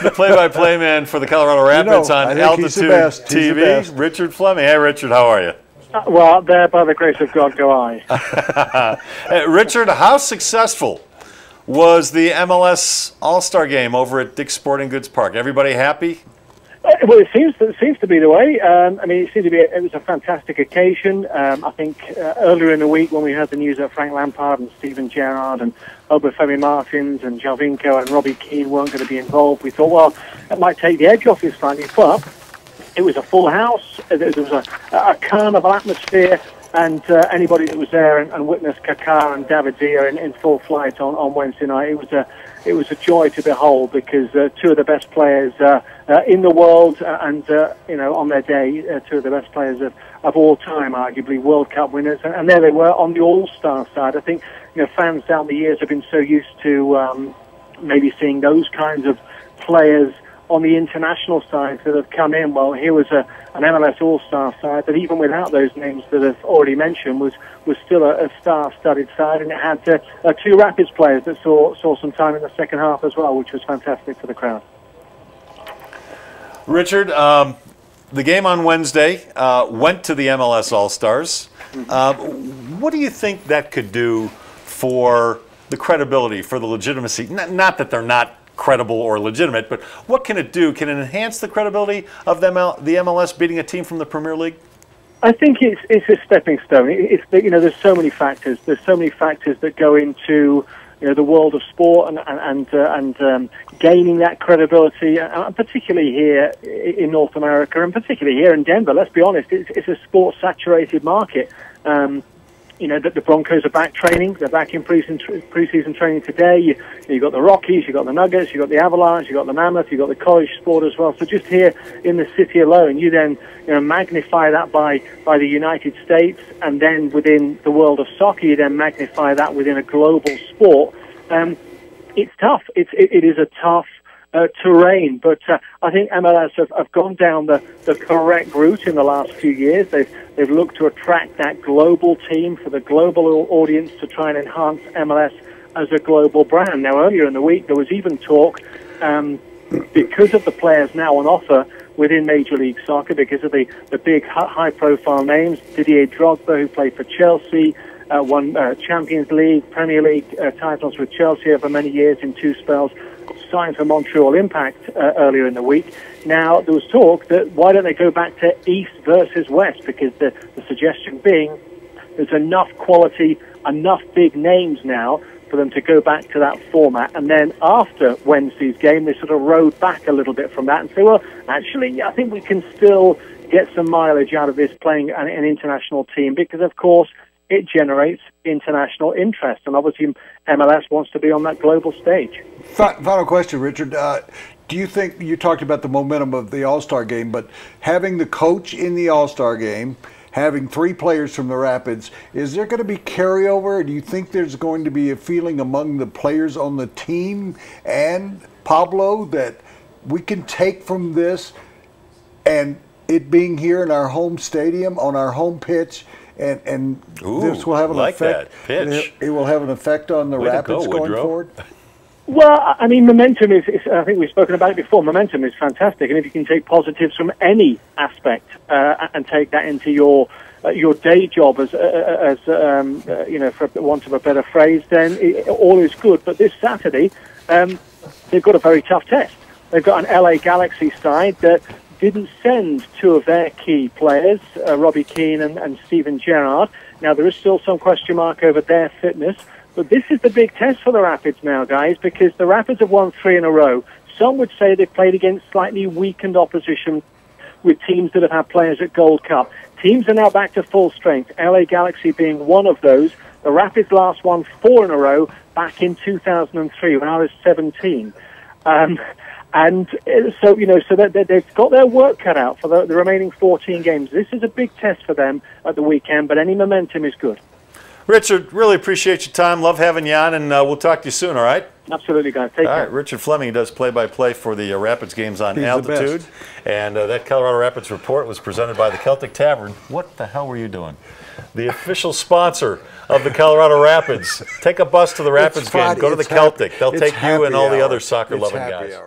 the play-by-play man for the Colorado Rapids on Altitude TV, Richard Fleming. Hey, Richard, how are you? Well, there, by the grace of God, go I. Richard, how successful was the MLS All-Star game over at Dick's Sporting Goods Park? Everybody happy? Well, it seems to be the way. I mean, it was a fantastic occasion. I think earlier in the week when we heard the news that Frank Lampard and Steven Gerrard and Fleming Martins and Jalvinko and Robbie Keane weren't going to be involved, we thought, well, that might take the edge off this slightly. But it was a full house. There was a carnival atmosphere. And anybody that was there and witnessed Kaká and David Villa in full flight on Wednesday night, it was a joy to behold, because two of the best players in the world and on their day, two of the best players of all time, arguably World Cup winners, and there they were on the All-Star side. I think fans down the years have been so used to maybe seeing those kinds of players on the international side that have come in. Well, here was an MLS All-Star side that, even without those names that I've already mentioned, was still a star-studded side, and it had two Rapids players that saw some time in the second half as well, which was fantastic for the crowd. Richard, the game on Wednesday went to the MLS All-Stars. What do you think that could do for the credibility, for the legitimacy? Not that they're not credible or legitimate, but what can it do? Can it enhance the credibility of the MLS beating a team from the Premier League? I think it's a stepping stone. There's so many factors. There's so many factors that go into the world of sport and gaining that credibility, and particularly here in North America, and particularly here in Denver. Let's be honest, it's a sports-saturated market. That the Broncos are back training. They're back in preseason training today. You've got the Rockies, you've got the Nuggets, you've got the Avalanche, you've got the Mammoth, you've got the college sport as well. So just here in the city alone, you then magnify that by the United States, and then within the world of soccer, you then magnify that within a global sport. It's tough. It is a tough terrain, but I think MLS have gone down the correct route in the last few years. They've looked to attract that global team for the global audience to try and enhance MLS as a global brand. Now, earlier in the week, there was even talk, because of the players now on offer within Major League Soccer, because of the big high-profile names, Didier Drogba, who played for Chelsea, won Champions League, Premier League titles with Chelsea over many years in two spells, signed for Montreal Impact earlier in the week. Now, there was talk that why don't they go back to East versus West, because the suggestion being there's enough quality, enough big names now for them to go back to that format. And then after Wednesday's game, they sort of rode back a little bit from that and say, well, actually, I think we can still get some mileage out of this playing an international team, because, of course, it generates international interest, and obviously MLS wants to be on that global stage. Final question, Richard. Do you think, you talked about the momentum of the All-Star game, but having the coach in the All-Star game, having three players from the Rapids, is there going to be carryover? Do you think there's going to be a feeling among the players on the team and Pablo that we can take from this, and it being here in our home stadium, on our home pitch, and this will have an effect? It will have an effect on the Rapids going forward? Well, I mean, momentum is, I think we've spoken about it before, momentum is fantastic. And if you can take positives from any aspect and take that into your day job as for want of a better phrase, then all is good. But this Saturday, they've got a very tough test. They've got an LA Galaxy side that didn't send two of their key players, Robbie Keane and Steven Gerrard. Now, there is still some question mark over their fitness. But this is the big test for the Rapids now, guys, because the Rapids have won 3 in a row. Some would say they've played against slightly weakened opposition with teams that have had players at Gold Cup. Teams are now back to full strength, LA Galaxy being one of those. The Rapids last won 4 in a row back in 2003 when I was 17. And so, they've got their work cut out for the remaining 14 games. This is a big test for them at the weekend, but any momentum is good. Richard, really appreciate your time. Love having you on, and we'll talk to you soon, all right? Absolutely, guys. Take care. All right, Richard Fleming does play-by-play for the Rapids games on Altitude. And that Colorado Rapids report was presented by the Celtic Tavern. What the hell were you doing? The official sponsor of the Colorado Rapids. Take a bus to the Rapids game. Go to the Celtic. They'll take you and all the other soccer-loving guys.